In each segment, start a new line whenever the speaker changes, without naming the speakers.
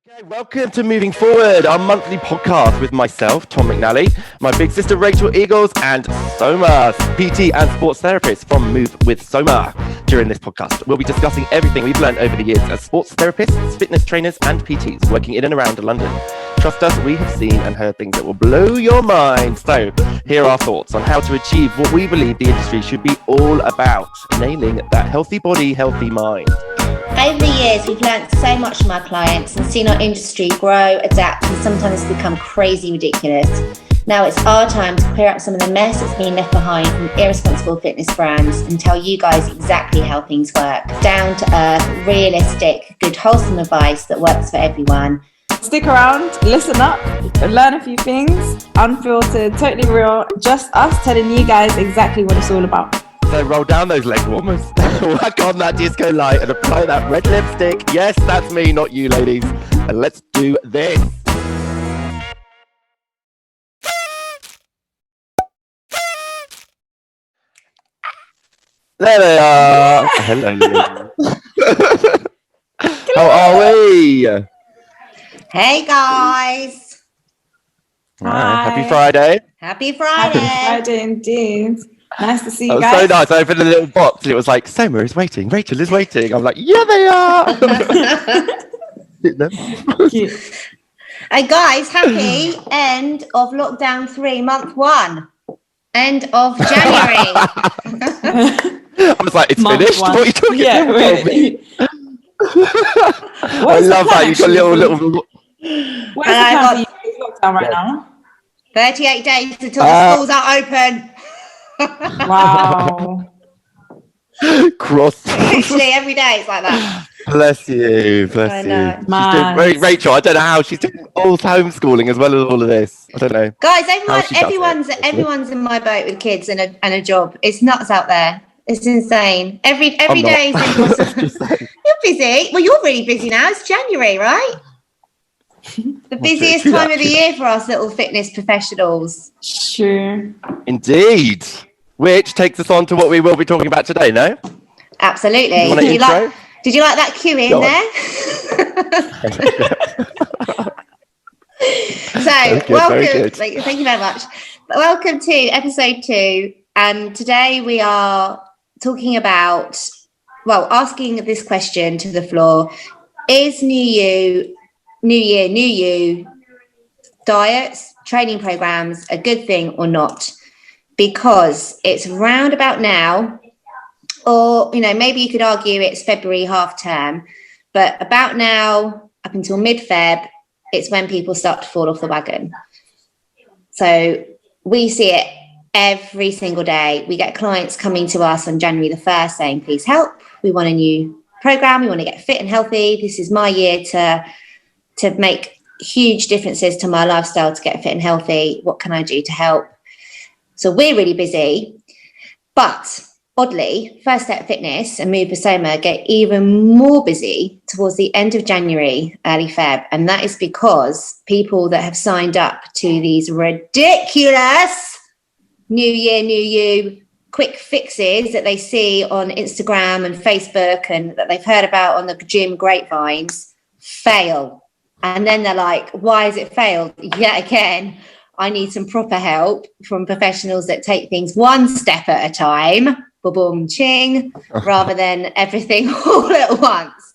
Okay, welcome to Moving Forward, our monthly podcast with myself, Tom Macnally, my big sister Rachel Eagles, and Soma, PT and sports therapist from Move with Soma. During this podcast, we'll be discussing everything we've learned over the years as sports therapists, fitness trainers, and PTs working in and around London. Trust us, we have seen and heard things that will blow your mind. So, here are our thoughts on how to achieve what we believe the industry should be all about, nailing that healthy body, healthy mind.
Over the years, we've learned so much from our clients and seen our industry grow, adapt, and sometimes become crazy ridiculous. Now it's our time to clear up some of the mess that's been left behind from irresponsible fitness brands and tell you guys exactly how things work. Down to earth, realistic, good, wholesome advice that works for everyone.
Stick around, listen up, learn a few things, unfiltered, totally real, just us telling you guys exactly what it's all about.
So roll down those leg warmers, whack on that disco light and apply that red lipstick. Yes, that's me, not you ladies. And let's do this. There they are. Hello. How are we?
Hey guys.
Hi.
Happy Friday.
Happy Friday.
Happy Friday indeed. Nice to see you
That was
guys.
so nice. I opened a little box and it was like, Soma is waiting, Rachel is waiting. I'm like, yeah, they are.
Cute.
Hey guys, happy end of lockdown 3, month 1. End of January.
I was like, it's
Month
finished.
one.
What are you talking
Yeah,
about?
really.
I love that. You've got little.
Where's the plan for you lockdown right now?
38 days until the schools are open.
Wow.
Cross.
Literally every day it's like that.
Bless you. Bless
I
you.
know.
She's
Man.
doing, Rachel, I don't know how she's doing all homeschooling as well as all of this. I don't know.
Guys,
How she does it.
everyone's in my boat with kids and a job. It's nuts out there. It's insane. Every
I'm not.
day is impossible.
Just saying.
You're busy. Well, you're really busy now. It's January, right? The busiest
true
time
that,
of the
true
year for us little fitness professionals.
Sure.
Indeed. Which takes us on to what we will be talking about today, no?
Absolutely.
You want an intro?
Did you like that cue in
Go on.
there? So,
Very good,
welcome.
very good.
Thank you very much. Welcome to episode 2. And today we are talking about, asking this question to the floor. Is new year, new you, diets, training programs a good thing or not? Because it's round about now, or, maybe you could argue it's February half term, but about now, up until mid-Feb, it's when people start to fall off the wagon. So we see it every single day. We get clients coming to us on January the 1st saying, please help. We want a new program. We want to get fit and healthy. This is my year to make huge differences to my lifestyle to get fit and healthy. What can I do to help? So we're really busy, but oddly, First Step Fitness and Move with Soma get even more busy towards the end of January, early Feb. And that is because people that have signed up to these ridiculous New Year, New You quick fixes that they see on Instagram and Facebook and that they've heard about on the gym grapevines fail. And then they're like, why has it failed? Yet again, I need some proper help from professionals that take things one step at a time, boom, ching, rather than everything all at once.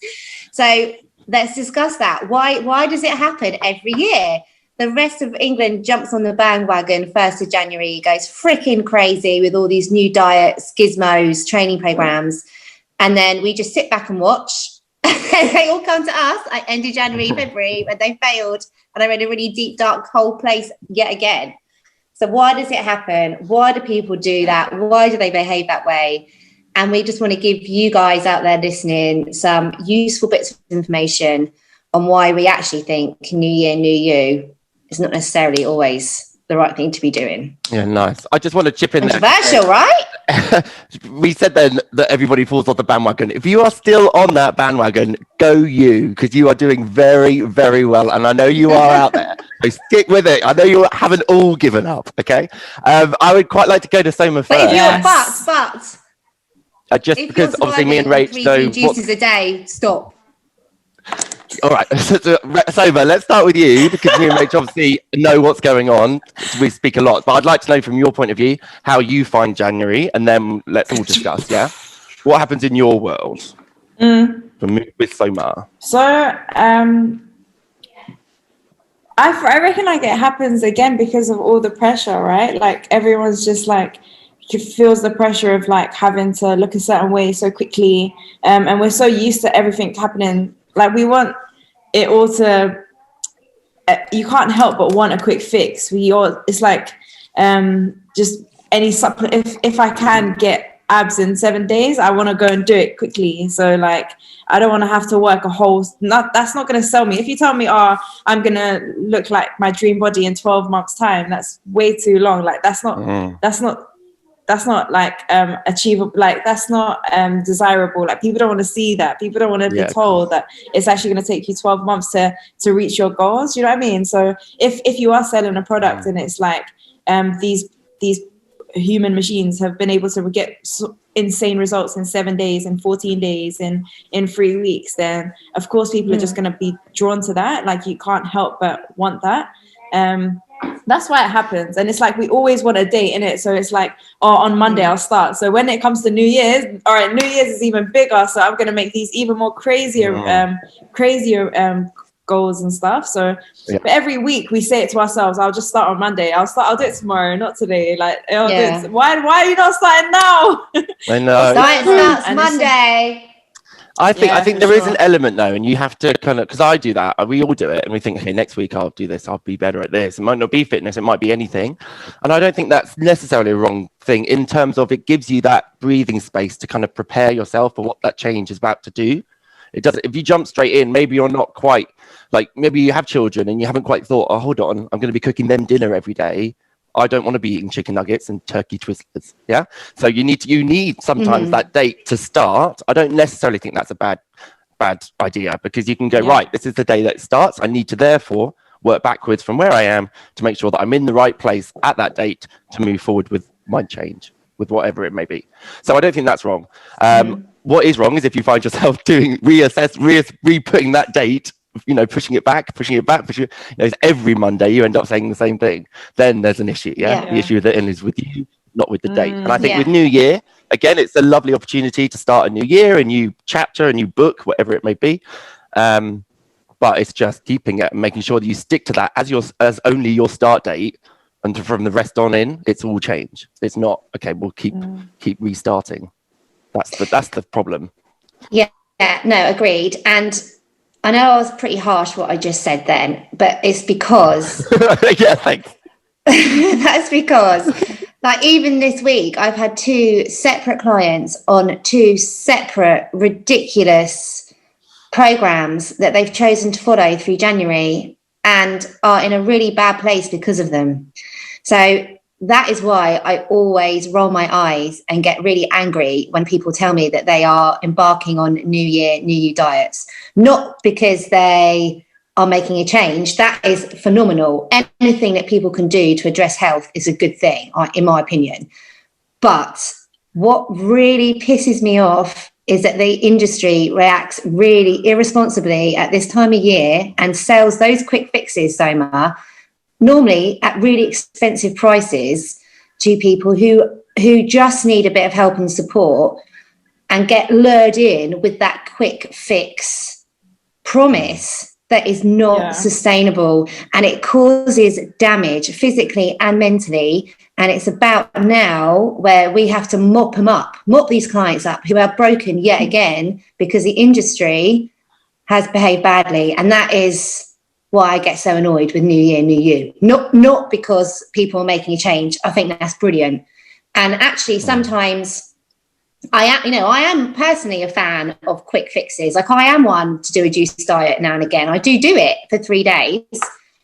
So let's discuss that. Why does it happen every year? The rest of England jumps on the bandwagon 1st of January, goes freaking crazy with all these new diets, gizmos, training programs. And then we just sit back and watch. They all come to us at end of January, February, when they failed. And I'm in a really deep, dark, cold place yet again. So why does it happen? Why do people do that? Why do they behave that way? And we just want to give you guys out there listening some useful bits of information on why we actually think New Year, New You is not necessarily always the right thing to be doing.
Yeah, nice. I just want to chip in there.
Controversial, right?
We said then that everybody falls off the bandwagon. If you are still on that bandwagon, go you, because you are doing very, very well. And I know you are out there. So stick with it. I know you haven't all given up, okay? I would quite like to go to Soma first.
But if you're,
Yes.
but
Just
if
because
you're
obviously me and
swallowing
Rach
3
know
juices a day, stop.
All right, Soma, let's start with you because me and Rachel obviously know what's going on. We speak a lot, but I'd like to know from your point of view how you find January, and then let's all discuss. Yeah, what happens in your world with Soma?
So, I reckon like it happens again because of all the pressure, right? Like everyone's just like feels the pressure of like having to look a certain way so quickly, and we're so used to everything happening. Like we want it all to. You can't help but want a quick fix. It's like just any supplement. If I can get abs in 7 days, I want to go and do it quickly. So like I don't want to have to work that's not going to sell me. If you tell me, I'm going to look like my dream body in 12 months time, that's way too long. Like that's not like achievable. Like that's not desirable. Like people don't want to see that. People don't want to be told that it's actually going to take you 12 months to reach your goals. You know what I mean? So if you are selling a product and it's like these human machines have been able to get insane results in 7 days, in 14 days, in 3 weeks, then of course people are just going to be drawn to that. Like you can't help but want that. That's why it happens. And it's like we always want a date in it. So it's like, on Monday I'll start. So when it comes to New Year's, all right, New Year's is even bigger. So I'm going to make these even more crazier goals and stuff. So but every week we say it to ourselves, I'll just start on Monday. I'll do it tomorrow, not today. Like why are you not starting now?
I know.
Starts Monday.
I think there is an element though, and you have to kind of, because I do that, we all do it, and we think, okay, next week I'll do this, I'll be better at this. It might not be fitness, it might be anything, and I don't think that's necessarily a wrong thing in terms of it gives you that breathing space to kind of prepare yourself for what that change is about to do. It doesn't. If you jump straight in, maybe you're not quite like, maybe you have children and you haven't quite thought, oh, hold on, I'm going to be cooking them dinner every day. I don't want to be eating chicken nuggets and turkey twisters. Yeah. So you need sometimes that date to start. I don't necessarily think that's a bad idea, because you can go, right, this is the day that it starts. I need to therefore work backwards from where I am to make sure that I'm in the right place at that date to move forward with my change, with whatever it may be. So I don't think that's wrong. What is wrong is if you find yourself re-putting that date, pushing it back. It's every Monday you end up saying the same thing. Then there's an issue. The issue that is with you, not with the date. And I think with New Year, again, it's a lovely opportunity to start a new year, a new chapter, a new book, whatever it may be. But it's just keeping it and making sure that you stick to that as only your start date, and from the rest on in, it's all change. It's not okay. We'll keep restarting. That's the problem. Yeah.
No, agreed. And I know I was pretty harsh what I just said then, but it's because
yeah, thanks.
That's because like even this week I've had 2 separate clients on 2 separate ridiculous programs that they've chosen to follow through January and are in a really bad place because of them. So that is why I always roll my eyes and get really angry when people tell me that they are embarking on New Year, New You diets. Not because they are making a change. That is phenomenal. Anything that people can do to address health is a good thing, in my opinion. But what really pisses me off is that the industry reacts really irresponsibly at this time of year and sells those quick fixes, Soma, normally at really expensive prices to people who just need a bit of help and support, and get lured in with that quick fix promise that is not sustainable, and it causes damage physically and mentally. And it's about now where we have to mop these clients up who are broken yet again because the industry has behaved badly. And that is why I get so annoyed with New Year, New You. Not because people are making a change. I think that's brilliant. And actually, sometimes I am personally a fan of quick fixes. Like I am one to do a juice diet now and again. I do it for 3 days,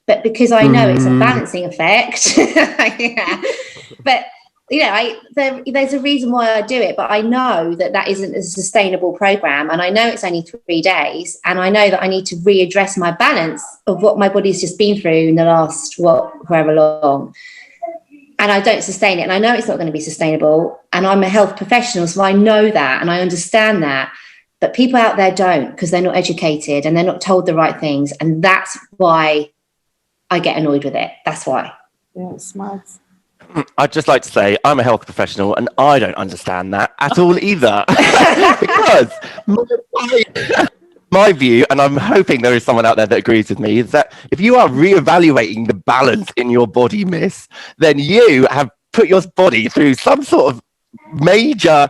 but because I know it's a balancing effect. But there's a reason why I do it, but I know that isn't a sustainable program, and I know it's only 3 days, and I know that I need to readdress my balance of what my body's just been through in the last however long, and I don't sustain it, and I know it's not going to be sustainable, and I'm a health professional, so I know that and I understand that, but people out there don't, because they're not educated and they're not told the right things. And that's why I get annoyed with it. That's why.
Yeah, it's smart.
I'd just like to say I'm a health professional and I don't understand that at all either. Because my view, and I'm hoping there is someone out there that agrees with me, is that if you are reevaluating the balance in your body, miss, then you have put your body through some sort of major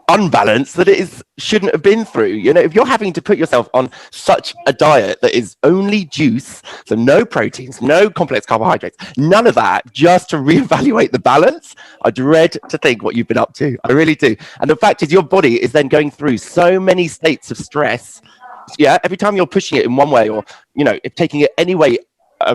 unbalance that it shouldn't have been through. You know, if you're having to put yourself on such a diet that is only juice, so no proteins, no complex carbohydrates, none of that, just to reevaluate the balance, I dread to think what you've been up to. I really do. And the fact is, your body is then going through so many states of stress. Yeah, every time you're pushing it in one way, or, you know, if taking it any way,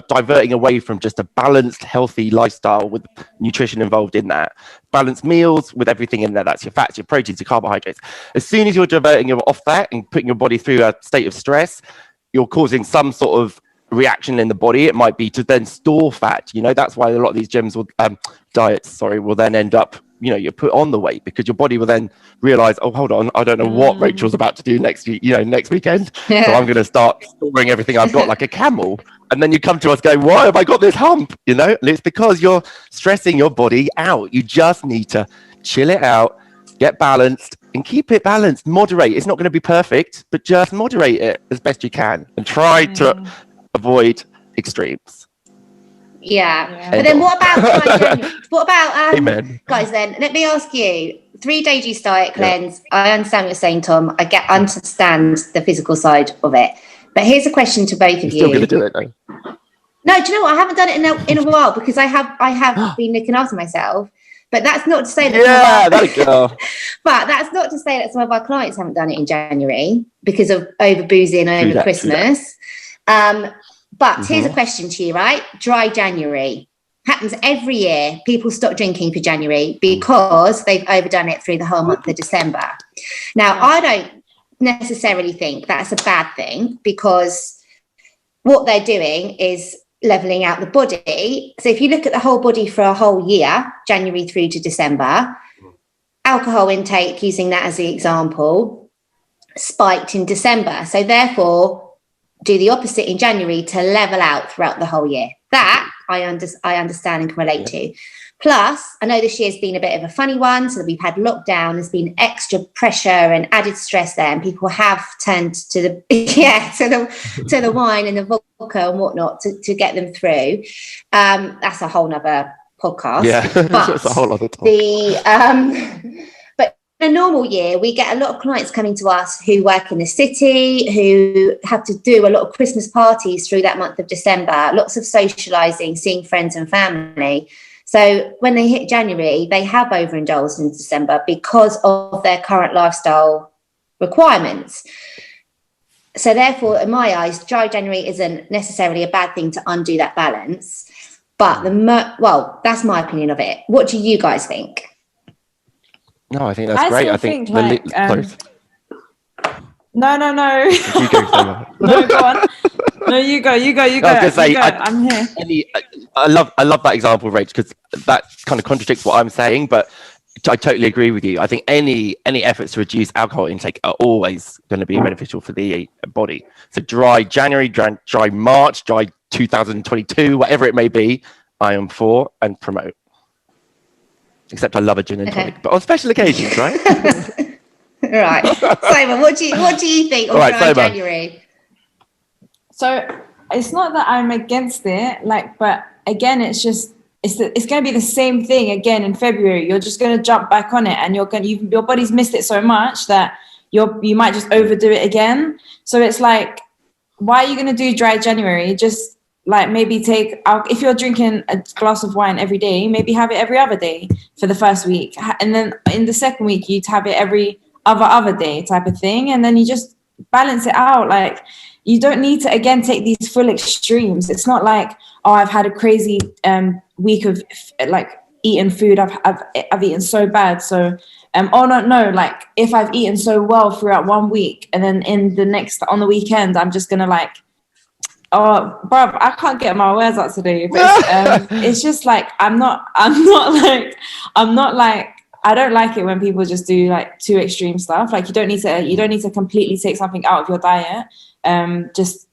diverting away from just a balanced, healthy lifestyle with nutrition involved in that. Balanced meals with everything in there. That's your fats, your proteins, your carbohydrates. As soon as you're diverting off that and putting your body through a state of stress, you're causing some sort of reaction in the body. It might be to then store fat. You know, that's why a lot of these gyms will, diets, will then end up, you know, you put on the weight, because your body will then realize, oh, hold on, I don't know what Rachel's about to do next weekend. Yeah. So I'm going to start storing everything I've got like a camel. And then you come to us going, why have I got this hump? You know, and it's because you're stressing your body out. You just need to chill it out, get balanced, and keep it balanced. Moderate. It's not going to be perfect, but just moderate it as best you can and try to avoid extremes.
Yeah. But then what about Amen. Guys, then let me ask you, 3 day juice diet cleanse. Yeah. I understand what you're saying, Tom. I understand the physical side of it. But here's a question to both of you.
You're still going to do it, though?
No, do you know what? I haven't done it in a while, because I have been looking after myself. But that's not to say that But that's not to say that some of our clients haven't done it in January because of over boozing over Christmas. But here's a question to you, right? Dry January happens every year. People stop drinking for January because they've overdone it through the whole month of December. Now, I don't necessarily think that's a bad thing, because what they're doing is leveling out the body. So if you look at the whole body for a whole year, January through to December, alcohol intake, using that as the example, spiked in December. So therefore, do the opposite in January to level out throughout the whole year. That I understand and can relate to. Plus, I know this year's been a bit of a funny one. So we've had lockdown. There's been extra pressure and added stress there, and people have turned to the wine and the vodka and whatnot to get them through. That's a whole nother podcast.
Yeah, that's a whole other topic.
But in a normal year, we get a lot of clients coming to us who work in the city, who have to do a lot of Christmas parties through that month of December, lots of socialising, seeing friends and family. So when they hit January, they have overindulged in December because of their current lifestyle requirements. So therefore, in my eyes, dry January isn't necessarily a bad thing to undo that balance. But that's my opinion of it. What do you guys think?
No, I think that's great. I think
No.
You go, Soma.
No, go on. No, you go. I'm here.
I love that example, Rach, because that kind of contradicts what I'm saying, but I totally agree with you. I think any efforts to reduce alcohol intake are always going to be beneficial for the body. So dry January, dry March, dry 2022, whatever it may be, I am for and promote. Except I love a gin and tonic, but on special occasions, right?
Right. Soma, what do you think of dry January?
So it's not that I'm against it, but again, it's going to be the same thing again in February. You're just going to jump back on it, and your body's missed it so much that you might just overdo it again. So it's like, why are you going to do dry January? Just maybe if you're drinking a glass of wine every day, maybe have it every other day for the first week, and then in the second week you'd have it every other day type of thing, and then you just balance it out. You don't need to, again, take these full extremes. It's not like, I've had a crazy week of eating food. I've eaten so bad. So, if I've eaten so well throughout 1 week, and then on the weekend, I'm just gonna oh, bruv, I can't get my words out today. But it's just I'm not I don't like it when people just do like too extreme stuff. Like you don't need to completely take something out of your diet. Just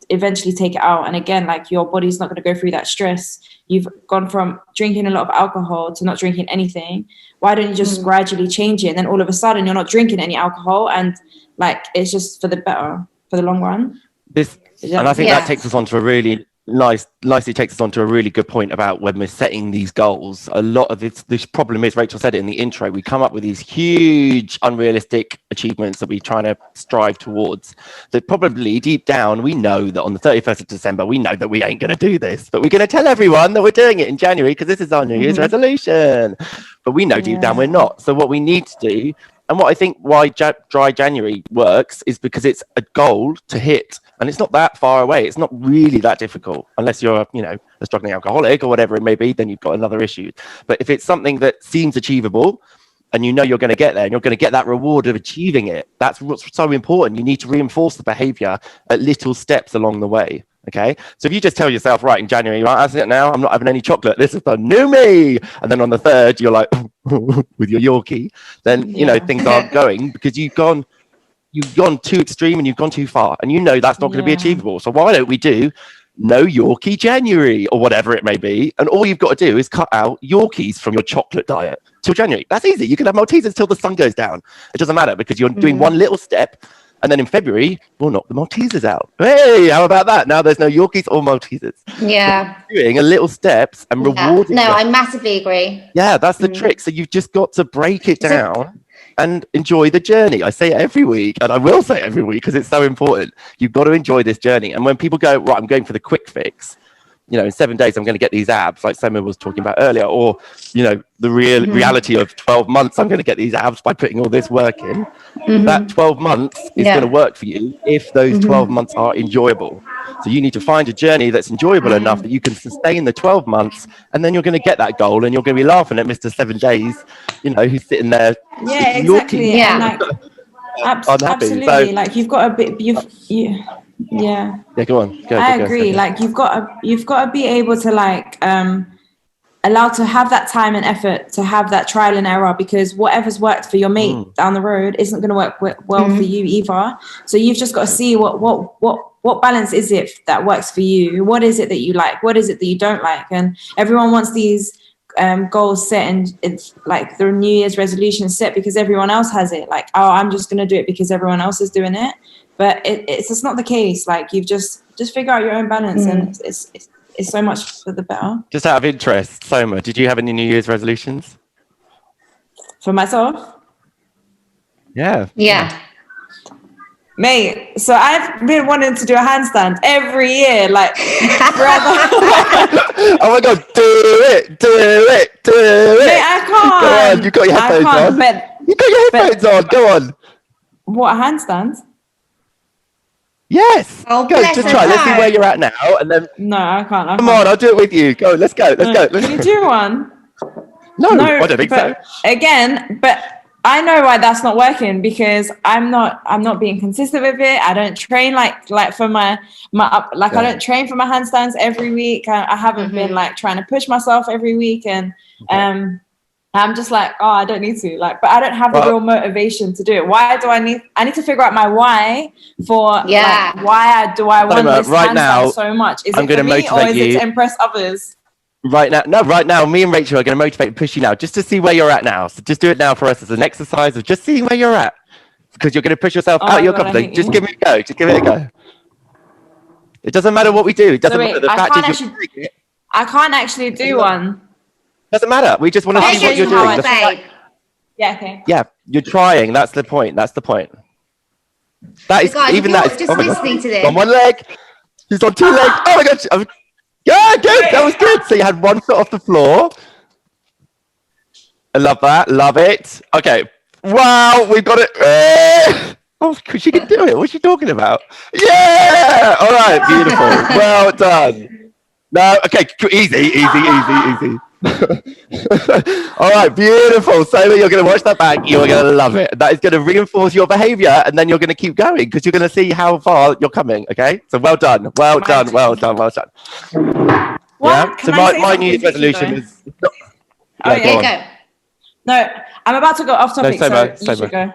eventually take it out. And again, like your body's not going to go through that stress. You've gone from drinking a lot of alcohol to not drinking anything. Why don't you just gradually change it? And then all of a sudden you're not drinking any alcohol, and like it's just for the better, for the long run.
And I think that takes us on to a really nicely takes us on to a really good point about when we're setting these goals. A lot of this problem is, Rachel said it in the intro, we come up with these huge unrealistic achievements that we're trying to strive towards, that probably deep down we know that on the 31st of December we know that we ain't going to do this, but we're going to tell everyone that we're doing it in January because this is our New Year's resolution, but we know deep down we're not. So what we need to do, and what I think why Dry January works, is because it's a goal to hit. And it's not that far away. It's not really that difficult, unless you're, a struggling alcoholic or whatever it may be, then you've got another issue. But if it's something that seems achievable and you know you're going to get there and you're going to get that reward of achieving it, that's what's so important. You need to reinforce the behavior at little steps along the way. Okay. So if you just tell yourself, right, in January, right, that's it now, I'm not having any chocolate. This is the new me. And then on the 3rd, you're like, with your Yorkie, then, things aren't going because you've gone too extreme and you've gone too far, and that's not going to be achievable. So why don't we do no Yorkie January or whatever it may be, and all you've got to do is cut out Yorkies from your chocolate diet till January. That's easy. You can have Maltesers till the sun goes down. It doesn't matter because you're doing one little step, and then in February we'll knock the Maltesers out. Hey, how about that? Now there's no Yorkies or Maltesers.
Yeah,
doing a little steps and rewarding.
No, I massively agree.
Yeah, that's the trick. So you've just got to break it down and enjoy the journey. I say it every week, and I will say it every week because it's so important. You've got to enjoy this journey. And when people go, right, I'm going for the quick fix, in 7 days, I'm going to get these abs, like Soma was talking about earlier, or, the reality of 12 months, I'm going to get these abs by putting all this work in. That 12 months is going to work for you if those 12 months are enjoyable. So you need to find a journey that's enjoyable enough that you can sustain the 12 months, and then you're going to get that goal, and you're going to be laughing at Mr. 7 Days, who's sitting there.
Yeah, exactly. Yeah. Absolutely. So, like you've got a bit, yeah, go on. I agree. Like you've got to be able to allow to have that time and effort to have that trial and error, because whatever's worked for your mate down the road isn't going to work well for you either. So you've just got to see what balance is it that works for you? What is it that you like? What is it that you don't like? And everyone wants these goals set, and it's like the New Year's resolution set because everyone else has it. Like, oh, I'm just going to do it because everyone else is doing it. But it's just not the case. Like you've just figure out your own balance, and it's so much for the better.
Just out of interest, Soma, did you have any New Year's resolutions?
For myself?
Yeah.
Mate, so I've been wanting to do a handstand every year, like forever.
Oh my God, do it.
Mate, I can't.
Go on, you got your headphones on. You got your headphones on, go on.
What, a handstand?
Yes.
Oh,
go, just try. Let's see where you're at now, and then.
No, I can't.
Come on, I'll do it with you. Go. Let's go.
Can you do one?
No, I don't think so.
Again, but I know why that's not working, because I'm not being consistent with it. I don't train like for my I don't train for my handstands every week. I haven't been like trying to push myself every week, and I'm just like, oh, I don't need to, but I don't have the real motivation to do it. Why do I need to figure out my why for why do I want this handstand so much? Is it for me, or is it to impress others?
Right now, me and Rachel are going to motivate and push you now, just to see where you're at now. So just do it now for us as an exercise of just seeing where you're at, because you're going to push yourself out of your comfort zone. Just give it a go. Just give it a go. It doesn't matter what we do. It doesn't matter. The fact is,
I can't actually do one.
Doesn't matter. We just want to see what you're doing.
Yeah. Okay.
Yeah, you're trying. That's the point. That is even that.
Just listening to this.
On one leg. He's on 2 legs. Oh my God. Yeah, good. That was good. So you had one foot off the floor. I love that. Love it. Okay. Wow, we've got it. Oh, she can do it. What's she talking about? Yeah. All right. Beautiful. Well done. No. Okay. Easy. All right, beautiful. So you're going to watch that back. You're going to love it. That is going to reinforce your behavior, and then you're going to keep going because you're going to see how far you're coming. Okay, so well done. Yeah. So my New Year's resolution is.
Go.
No, I'm about to go off topic,
Soma,
so you should go.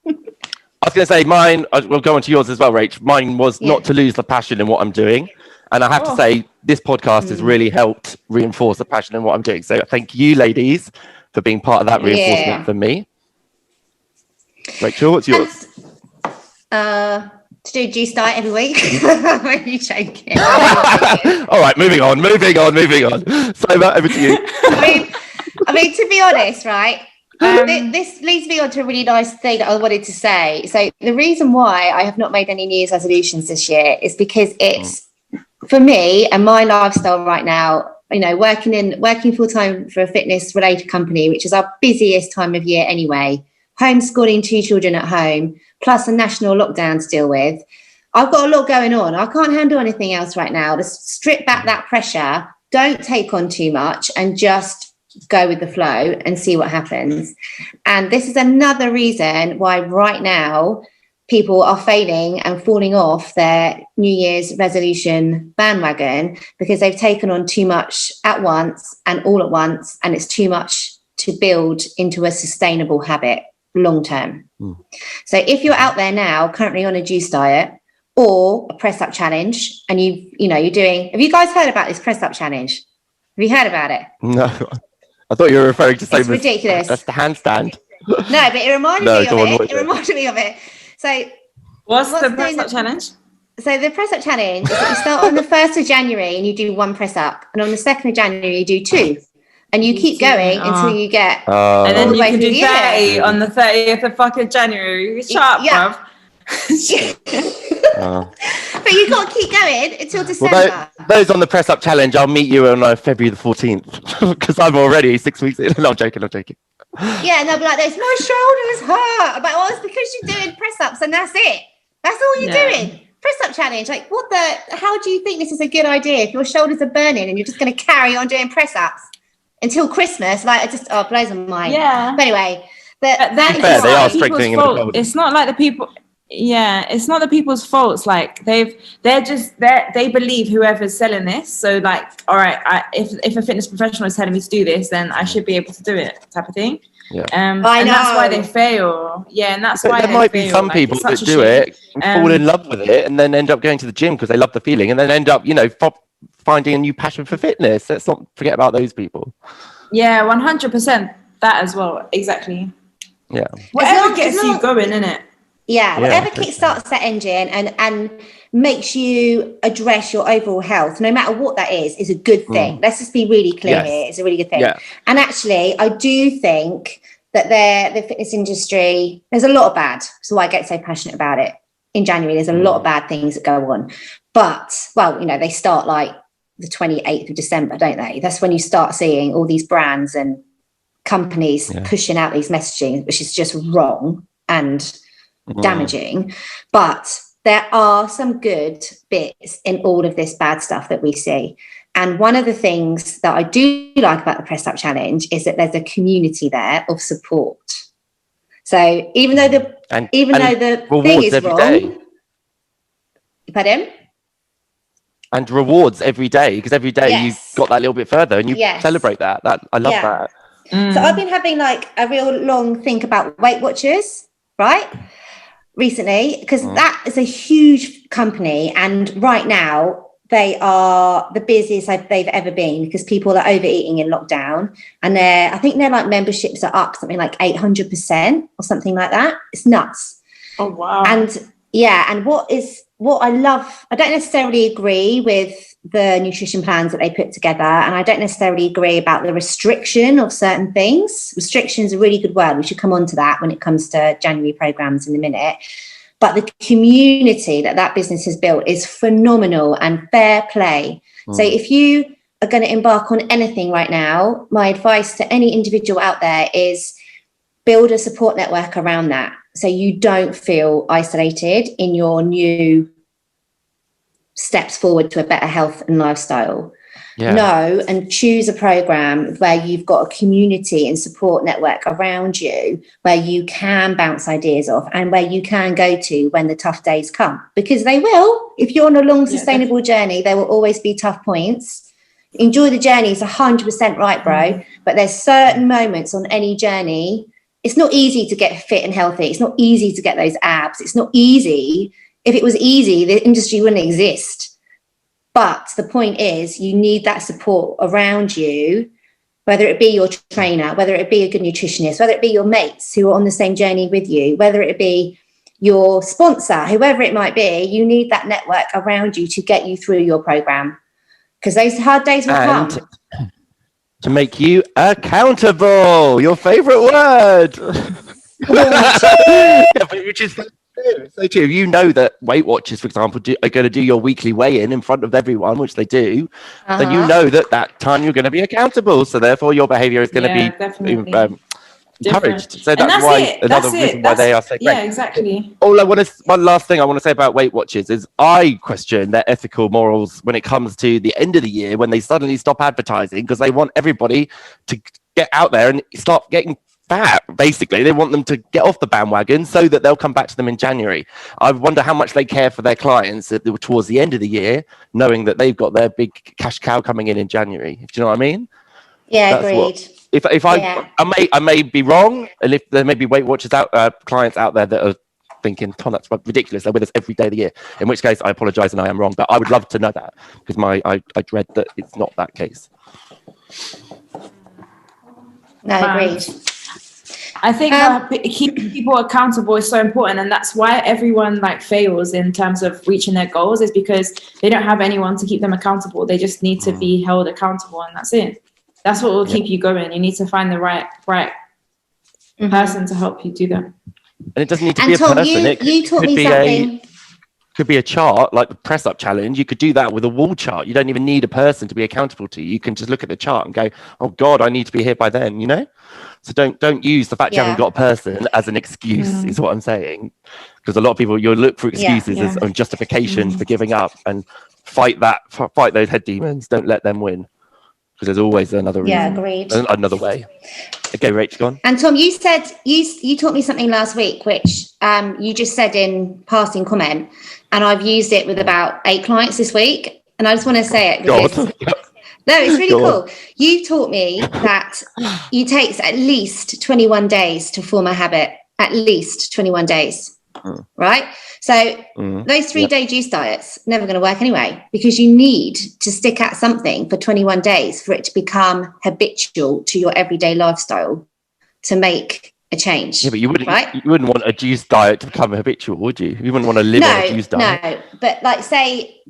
I was going to say mine, we'll go on to yours as well, Rach. Mine was not to lose the passion in what I'm doing. And I have to say, this podcast has really helped reinforce the passion in what I'm doing. So thank you, ladies, for being part of that reinforcement for me. Rachel, what's yours?
To do juice diet every week. Are you joking?
All right, moving on. Soma, over to you.
I mean, to be honest, right? This leads me on to a really nice thing that I wanted to say. So the reason why I have not made any New Year's resolutions this year is because it's, for me and my lifestyle right now, you know, working full time for a fitness related company, which is our busiest time of year anyway, homeschooling 2 children at home, plus a national lockdown to deal with. I've got a lot going on. I can't handle anything else right now. Just strip back that pressure. Don't take on too much and just go with the flow and see what happens. And this is another reason why right now people are failing and falling off their New Year's resolution bandwagon, because they've taken on too much at once and all at once, and it's too much to build into a sustainable habit long term. So if you're out there now currently on a juice diet or a press up challenge, and you're doing, have you guys heard about this press up challenge? Have you heard about it?
No, I thought you were referring to
it's ridiculous.
That's the handstand.
No, but it reminded me of it. So
what's the press up challenge?
So the press up challenge is that you start on the 1st of January and you do 1 press up, and on the 2nd of January you do 2. And you keep going until you get
and then you can do 30
year.
on the 30th of fucking January. Sharp, bruv.
But you've got to keep going until December.
Well, those on the press up challenge, I'll meet you on February the 14th, because I'm already 6 weeks in. No, I'm joking.
Yeah, and they'll be like this, my shoulders hurt. I'm like, well, it's because you're doing press ups and that's it. That's all you're doing. Press up challenge. Like, how do you think this is a good idea if your shoulders are burning and you're just going to carry on doing press ups until Christmas? Like, it just blows my mind. Yeah. But anyway, that is
fair, they are strengthening in the cold.
It's not like the people. Yeah, it's not the people's faults. Like they believe whoever's selling this. So like, all right, if a fitness professional is telling me to do this, then I should be able to do it, type of thing.
Yeah.
And that's why they fail. Yeah, and that's why
there might be some people that do it and fall in love with it, and then end up going to the gym because they love the feeling, and then end up, finding a new passion for fitness. Let's not forget about those people.
Yeah, 100%. That as well. Exactly.
Yeah.
Whatever gets you going, innit?
Yeah, whatever kickstarts that engine and makes you address your overall health, no matter what that is a good thing. Let's just be really clear here. It's a really good thing. Yeah. And actually, I do think that the fitness industry, there's a lot of bad. So I get so passionate about it. In January, there's a lot of bad things that go on. But, they start like the 28th of December, don't they? That's when you start seeing all these brands and companies pushing out these messaging, which is just wrong and damaging. But there are some good bits in all of this bad stuff that we see. And one of the things that I do like about the Press Up Challenge is that there's a community there of support. So even though the thing is wrong, pardon?
And rewards every day, because every day you've got that little bit further and you celebrate that. I love that.
So I've been having like a real long think about Weight Watchers, right? Recently, because that is a huge company, and right now they are the busiest they've ever been, because people are overeating in lockdown, and I think their like memberships are up something like 800% or something like that. It's nuts.
Oh wow.
And what I love, I don't necessarily agree with the nutrition plans that they put together, and I don't necessarily agree about the restriction of certain things. Restriction is a really good word. We should come on to that when it comes to January programs in a minute. But the community that business has built is phenomenal and fair play. So if you are going to embark on anything right now, my advice to any individual out there is build a support network around that, so you don't feel isolated in your new steps forward to a better health and lifestyle. Know and choose a program where you've got a community and support network around you, where you can bounce ideas off and where you can go to when the tough days come, because they will. If you're on a long sustainable journey, there will always be tough points. enjoy the journey is 100% right, bro. But there's certain moments on any journey. It's not easy to get fit and healthy. It's not easy to get those abs. It's not easy. If it was easy, the industry wouldn't exist. But the point is, you need that support around you, whether it be your trainer, whether it be a good nutritionist, whether it be your mates who are on the same journey with you, whether it be your sponsor, whoever it might be. You need that network around you to get you through your program, because those hard days will come.
To make you accountable, your favorite word. Which is so true. You know that Weight Watchers, for example, are going to do your weekly weigh-in in front of everyone, which they do. Then you know that time you're going to be accountable. So therefore, your behaviour is going to be encouraged. So that's why another reason why they are so great.
Yeah, exactly.
One last thing I want to say about Weight Watchers is I question their ethical morals when it comes to the end of the year, when they suddenly stop advertising because they want everybody to get out there and start getting fat. Basically, they want them to get off the bandwagon so that they'll come back to them in January. I wonder how much they care for their clients towards the end of the year, knowing that they've got their big cash cow coming in January. Do you know what I mean?
Yeah, agreed.
I may be wrong, and if there may be Weight Watchers clients out there that are thinking, Tom, that's ridiculous, they're with us every day of the year, in which case I apologise and I am wrong, but I would love to know that, because I dread that it's not that case.
No, agreed.
I think keeping people accountable is so important, and that's why everyone fails in terms of reaching their goals, is because they don't have anyone to keep them accountable. They just need to be held accountable, and that's it. That's what will keep you going. You need to find the right person to help you do that. And
it doesn't need to be a person.
You taught me something.
Could be a chart, like the press-up challenge. You could do that with a wall chart. You don't even need a person to be accountable to. You can just look at the chart and go, "Oh God, I need to be here by then." You know. So don't use the fact you haven't got a person as an excuse. Is what I'm saying. Because a lot of people, you'll look for excuses as justifications for giving up, and fight those head demons. Don't let them win. Because there's always another reason.
Yeah, agreed.
Another way. Okay, Rach, go on.
And Tom, you said you taught me something last week, which you just said in passing comment, and I've used it with about 8 clients this week. And I just want to say it because no, it's really cool. You taught me that it takes at least 21 days to form a habit. At least 21 days. Right? So those 3-day juice diets never going to work anyway, because you need to stick at something for 21 days for it to become habitual to your everyday lifestyle to make a change.
Yeah, but you wouldn't want a juice diet to become habitual, would you? You wouldn't want to live on a juice diet.
No, but say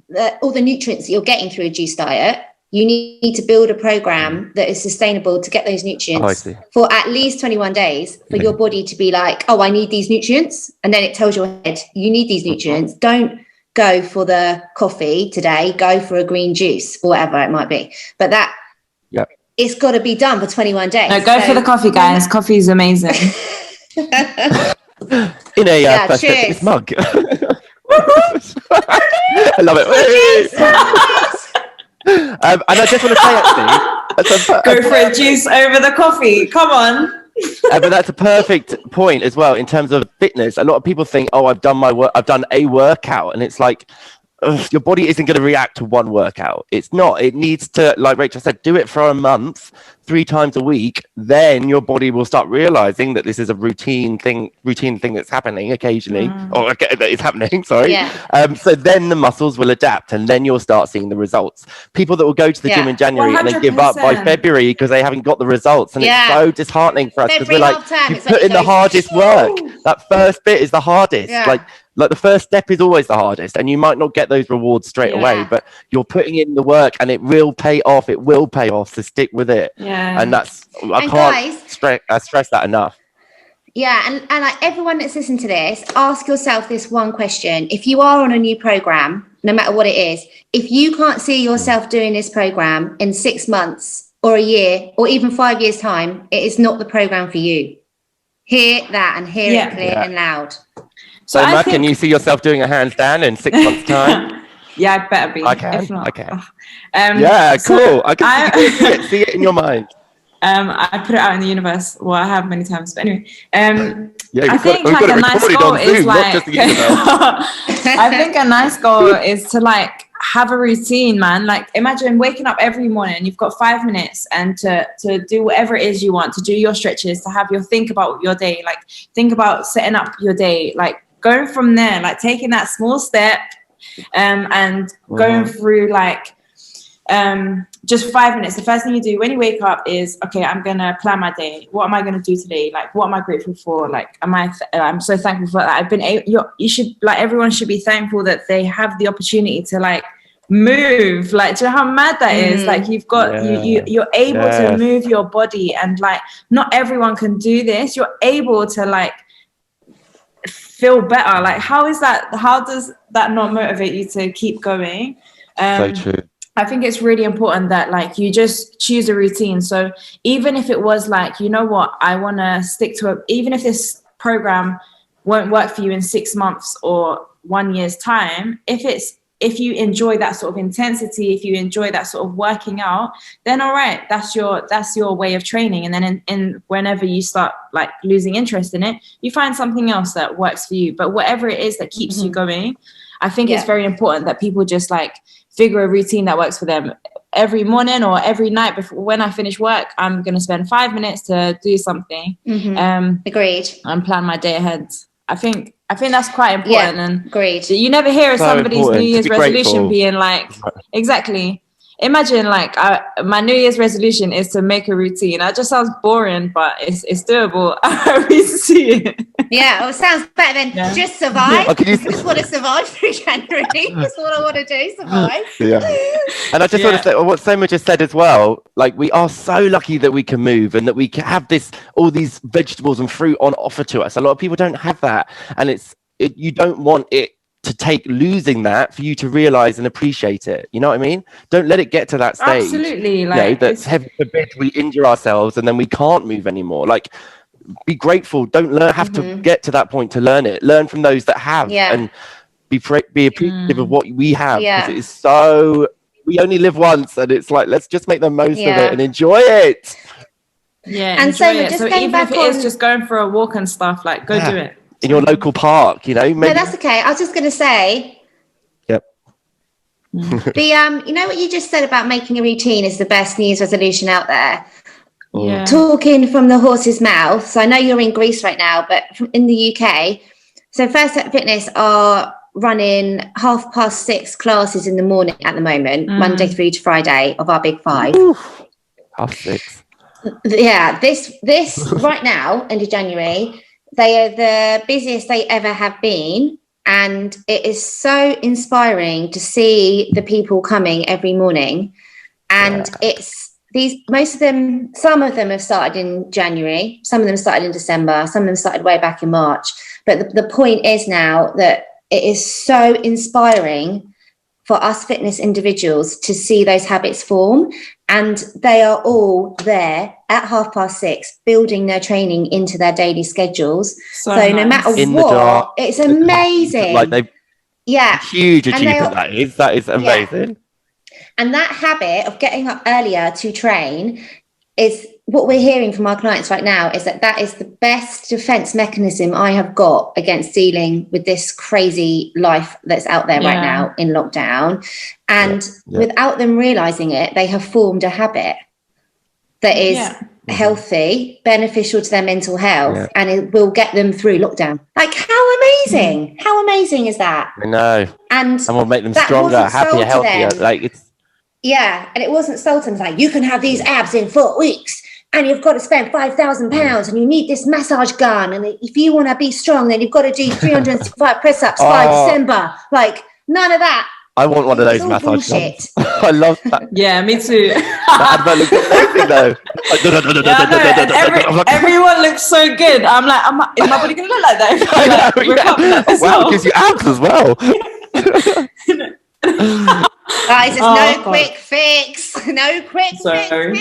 all the nutrients that you're getting through a juice diet, you need to build a program that is sustainable to get those nutrients for at least 21 days for your body to be like, oh, I need these nutrients. And then it tells your head, you need these nutrients. Don't go for the coffee today, go for a green juice or whatever it might be. But it's got to be done for 21 days.
No, go for the coffee, guys. Coffee is amazing.
In a first sip mug. I love it. And I just want to say, actually,
go for a juice over the coffee. Come on.
But that's a perfect point as well in terms of fitness. A lot of people think, "Oh, I've done a workout," and it's like, your body isn't going to react to one workout. It's not. It needs to, like Rachel said, do it for a month, 3 times a week. Then your body will start realizing that this is a routine thing that's happening occasionally, or that is happening. Sorry. Yeah. So then the muscles will adapt, and then you'll start seeing the results. People that will go to the gym in January 100%. And then give up by February because they haven't got the results, and it's so disheartening for us because we're like, you put in the hardest work. That first bit is the hardest. Like the first step is always the hardest, and you might not get those rewards straight away, but you're putting in the work and it will pay off. It will pay off. So stick with it. Yeah. And I can't stress that enough.
Yeah. And like everyone that's listening to this, ask yourself this one question. If you are on a new program, no matter what it is, if you can't see yourself doing this program in 6 months or a year or even 5 years time, it is not the program for you. Hear that and hear it clear and loud.
So, Matt, can you see yourself doing a handstand in 6 months' time?
Yeah, I better be.
I can.
If not,
I can. Cool. I can see it in your mind.
I put it out in the universe. Well, I have many times, but anyway.
I think
a nice goal is I think a nice goal is to have a routine, man. Like imagine waking up every morning, you've got 5 minutes and to do whatever it is you want, to do your stretches, to have your think about your day, like think about setting up your day, like going from there, like taking that small step and going through like just 5 minutes. The first thing you do when you wake up is, okay, I'm gonna plan my day. What am I gonna do today? Like, what am I grateful for? Like, I'm so thankful for that. I've been you should, like, everyone should be thankful that they have the opportunity to like move. Like, do you know how mad that is? Like, you've got you're able to move your body, and like not everyone can do this. You're able to like feel better. Like, how is that? How does that not motivate you to keep going?
So true.
I think it's really important that like you just choose a routine. So even if it was like, you know what, I want to stick to even if this program won't work for you in 6 months or 1 year's time, if you enjoy that sort of intensity, if you enjoy that sort of working out, then all right, that's your way of training. And then in whenever you start like losing interest in it, you find something else that works for you. But whatever it is that keeps you going, I think it's very important that people just like figure a routine that works for them. Every morning or every night before when I finish work, I'm going to spend 5 minutes to do something.
Agreed.
And plan my day ahead. I think that's quite important. And
agreed.
You never hear of somebody's
important.
New Year's resolution being like, exactly. Imagine like my New Year's resolution is to make a routine. That just sounds boring, but it's doable. I really see it.
Yeah, it sounds better than just survive. I just want to survive through January. That's what I want to do, survive.
And I just want to say what Soma just said as well. Like, we are so lucky that we can move and that we can have all these vegetables and fruit on offer to us. A lot of people don't have that, and you don't want it to take losing that for you to realize and appreciate it. You know what I mean? Don't let it get to that stage.
Absolutely.
Like, that heaven forbid we injure ourselves and then we can't move anymore. Like, be grateful. Don't have to get to that point to learn it. Learn from those that have, and be appreciative of what we have. Because it is so, we only live once, and it's like, let's just make the most of it and enjoy it.
Yeah,
and
enjoy it.
Just
so even if it is just going for a walk and stuff, like go do it.
In your local park, you know.
No, that's okay. I was just going to say.
Yep.
The you know what you just said about making a routine is the best New Year's resolution out there.
Yeah.
Talking from the horse's mouth. So I know you're in Greece right now, but in the UK, so First Step Fitness are running 6:30 classes in the morning at the moment, Monday through to Friday of our big 5.
6:30.
Yeah, this right now, end of January. They are the busiest they ever have been, and it is so inspiring to see the people coming every morning. And it's most of them, some of them have started in January, some of them started in December, some of them started way back in March. But the point is now that it is so inspiring for us fitness individuals to see those habits form. And they are all there at 6:30, building their training into their daily schedules. So no matter what, it's amazing.
Like huge achievement that is amazing.
And that habit of getting up earlier to train is what we're hearing from our clients right now, is that is the best defense mechanism I have got against dealing with this crazy life that's out there right now in lockdown. And without them realizing it, they have formed a habit that is healthy, beneficial to their mental health, and it will get them through lockdown. Like, how amazing! How amazing is that?
I know.
And
will make them stronger, happier, healthier. Like, it's
and it wasn't sold to them like, you can have these abs in 4 weeks. And you've got to spend £5,000 and you need this massage gun. And if you want to be strong, then you've got to do 365 press-ups by December. Like, none of that.
I want one of those massage guns. I love that.
Yeah, me too.
That advert looks amazing, though.
Everyone looks so good. I'm like, is my body going to look like that?
Wow, it gives you abs as well.
Guys, there's no quick fix. No quick fix here.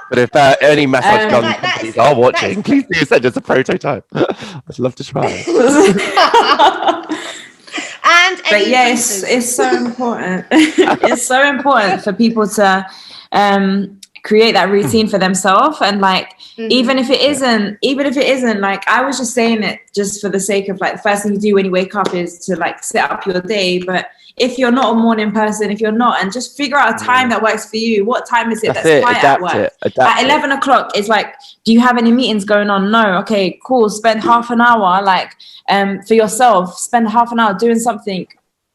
But if any massage gun companies are watching, please do send us a prototype. I'd love to try it.
But it's so important. It's so important for people to create that routine for themselves. And like, even if it isn't like, I was just saying it just for the sake of like, the first thing you do when you wake up is to like set up your day. But if you're not a morning person, if you're not, and just figure out a time that works for you. What time is it that's quiet at work? At 11 o'clock, it's like, do you have any meetings going on? No. Okay, cool. Spend half an hour like for yourself. Spend half an hour doing something,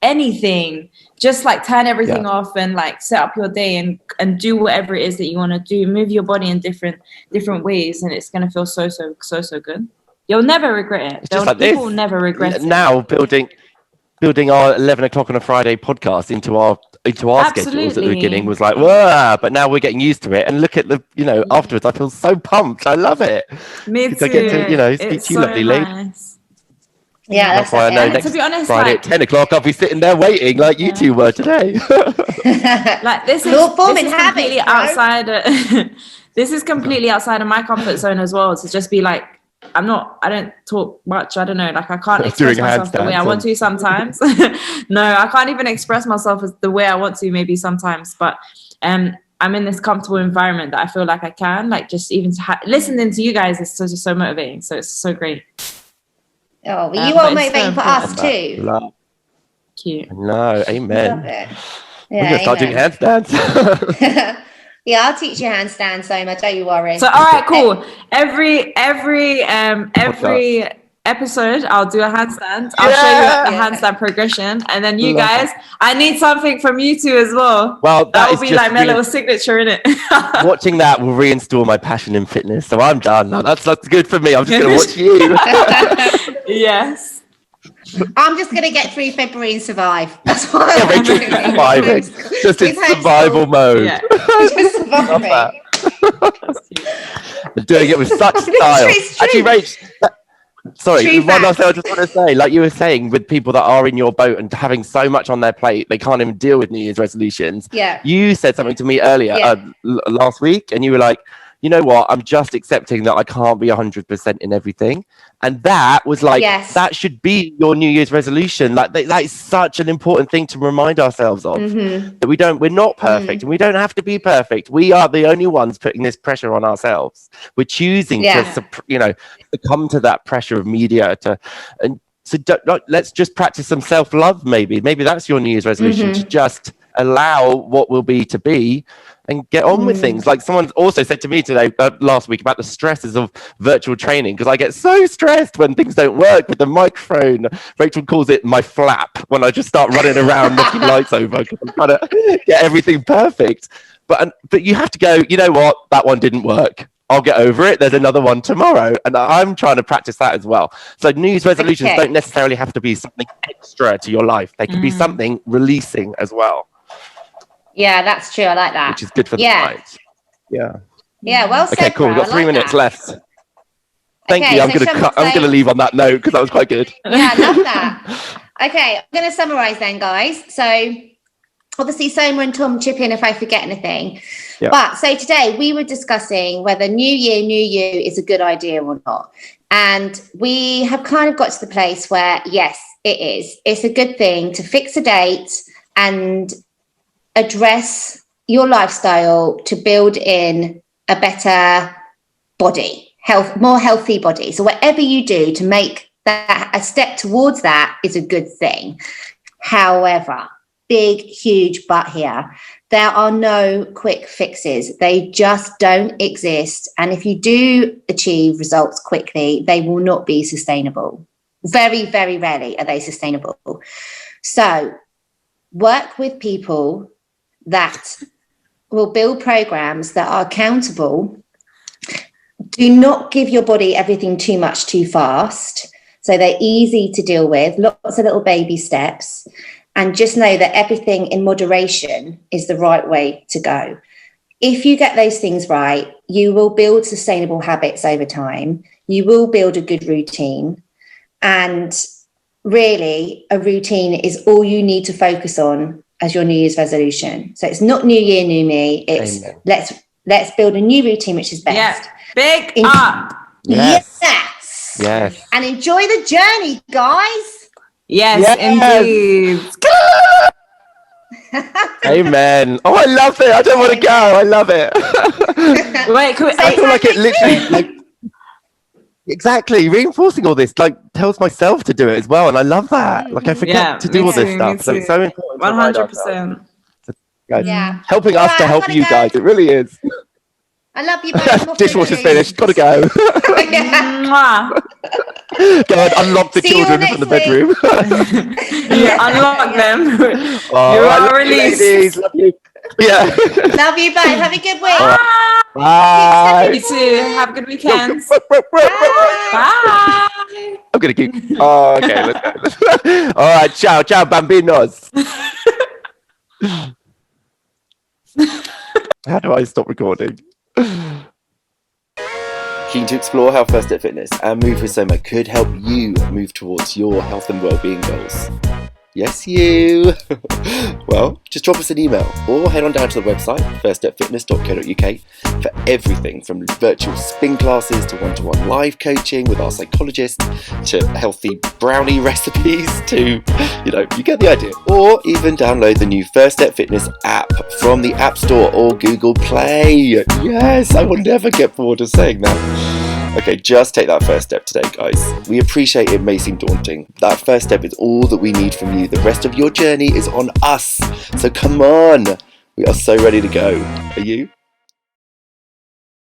anything. Just like turn everything off and like set up your day and do whatever it is that you want to do. Move your body in different ways, and it's gonna feel so good. You'll never regret it. People will never regret it.
Now building our 11 o'clock on a Friday podcast into our schedules at the beginning was like, whoa, but now we're getting used to it. And look at the, afterwards, I feel so pumped. I love it.
Me too.
I get to, speak to you, lovely lady.
Yeah,
that's why I know next Friday at 10 o'clock, I'll be sitting there waiting like you two were today.
Like this is completely outside. This is completely outside of my comfort zone as well. To just be like, I don't talk much. I don't know. Like I can't express myself the way I want to sometimes. No, I can't even express myself as the way I want to maybe sometimes. But I'm in this comfortable environment that I feel like I can. Like just even listening to you guys is just so motivating. So it's so great.
Oh, well, you are motivating for us too.
Cute.
No, amen.
Love it.
We're going to start doing handstands.
Yeah, I'll teach you handstand, Soma. Don't you worry.
So, all right, cool. Every episode, I'll do a handstand. I'll show you the handstand progression, and then you guys, I need something from you two as well.
Well,
that will be like my little signature in it.
Watching that will reinstall my passion in fitness. So I'm done. No, that's good for me. I'm just going to watch you.
Yes.
I'm just going to get through February and survive. That's what I'm doing.
Surviving. Just in survival mode.
Yeah. Just surviving.
Doing it with such style. Actually, Rach, sorry, one last thing I just want to say, like you were saying, with people that are in your boat and having so much on their plate, they can't even deal with New Year's resolutions.
Yeah.
You said something to me earlier last week, and you were like, you know what? I'm just accepting that I can't be 100% in everything. And that was like, that should be your New Year's resolution. Like that is such an important thing to remind ourselves of, that we're not perfect and we don't have to be perfect. We are the only ones putting this pressure on ourselves. We're choosing to, succumb to that pressure of media so let's just practice some self-love. Maybe that's your New Year's resolution, to just allow what will be to be and get on with things. Like someone also said to me today, last week, about the stresses of virtual training, because I get so stressed when things don't work with the microphone. Rachel calls it my flap, when I just start running around knocking lights over because I'm trying to get everything perfect. But you have to go, you know what, that one didn't work. I'll get over it. There's another one tomorrow. And I'm trying to practice that as well. So New Year's resolutions don't necessarily have to be something extra to your life. They can be something releasing as well.
Yeah, that's true. I like that.
Which is good for the mind. Yeah.
Yeah, well said.
Okay, cool. We've got 3 minutes left. Thank you. I'm going to leave on that note because that was quite good.
Yeah, I love that. Okay, I'm going to summarize then, guys. So obviously, Soma and Tom, chip in if I forget anything. Yeah. But so today we were discussing whether New Year, New You is a good idea or not. And we have kind of got to the place where, yes, it is. It's a good thing to fix a date and address your lifestyle to build in a better body, more healthy body. So whatever you do to make that a step towards that is a good thing. However, big, huge but here, there are no quick fixes. They just don't exist. And if you do achieve results quickly, they will not be sustainable. Very, very rarely are they sustainable. So work with people that will build programs that are accountable. Do not give your body everything too much too fast. So they're easy to deal with, lots of little baby steps. And just know that everything in moderation is the right way to go. If you get those things right, you will build sustainable habits over time. You will build a good routine. And really, a routine is all you need to focus on as your New Year's resolution. So it's not New Year, New Me. It's let's build a new routine, which is best.
Yeah. Big up.
Yes. And enjoy the journey, guys.
Yes, indeed.
Amen. Oh, I love it. I don't want to go. I love it.
Wait,
I feel like it literally, like, exactly, reinforcing all this, like, tells myself to do it as well. And I love that. Like, I forget to do all this stuff. So it's so important.
100%.
Guys,
Yeah.
helping us to help you guys. It really is.
I love you both.
Dishwasher's finished. Gotta go. Go and unlock the children from the bedroom.
Unlock them.
Oh,
You're
all
released.
Ladies. Love you. Yeah.
Love you both. Have a good week.
Bye.
You too. Have a good weekend.
Bye.
I'm gonna keep. Oh, okay. Let's go. All right. Ciao, ciao, bambinos. How do I stop recording? Keen to explore how First Step Fitness and Move with Soma could help you move towards your health and well-being goals? Yes, you! Well, just drop us an email or head on down to the website, firststepfitness.co.uk, for everything from virtual spin classes to one-to-one live coaching with our psychologist, to healthy brownie recipes, to, you get the idea. Or even download the new First Step Fitness app from the App Store or Google Play. Yes, I will never get bored of saying that. Okay, just take that first step today, guys. We appreciate it may seem daunting. That first step is all that we need from you. The rest of your journey is on us. So come on. We are so ready to go. Are you?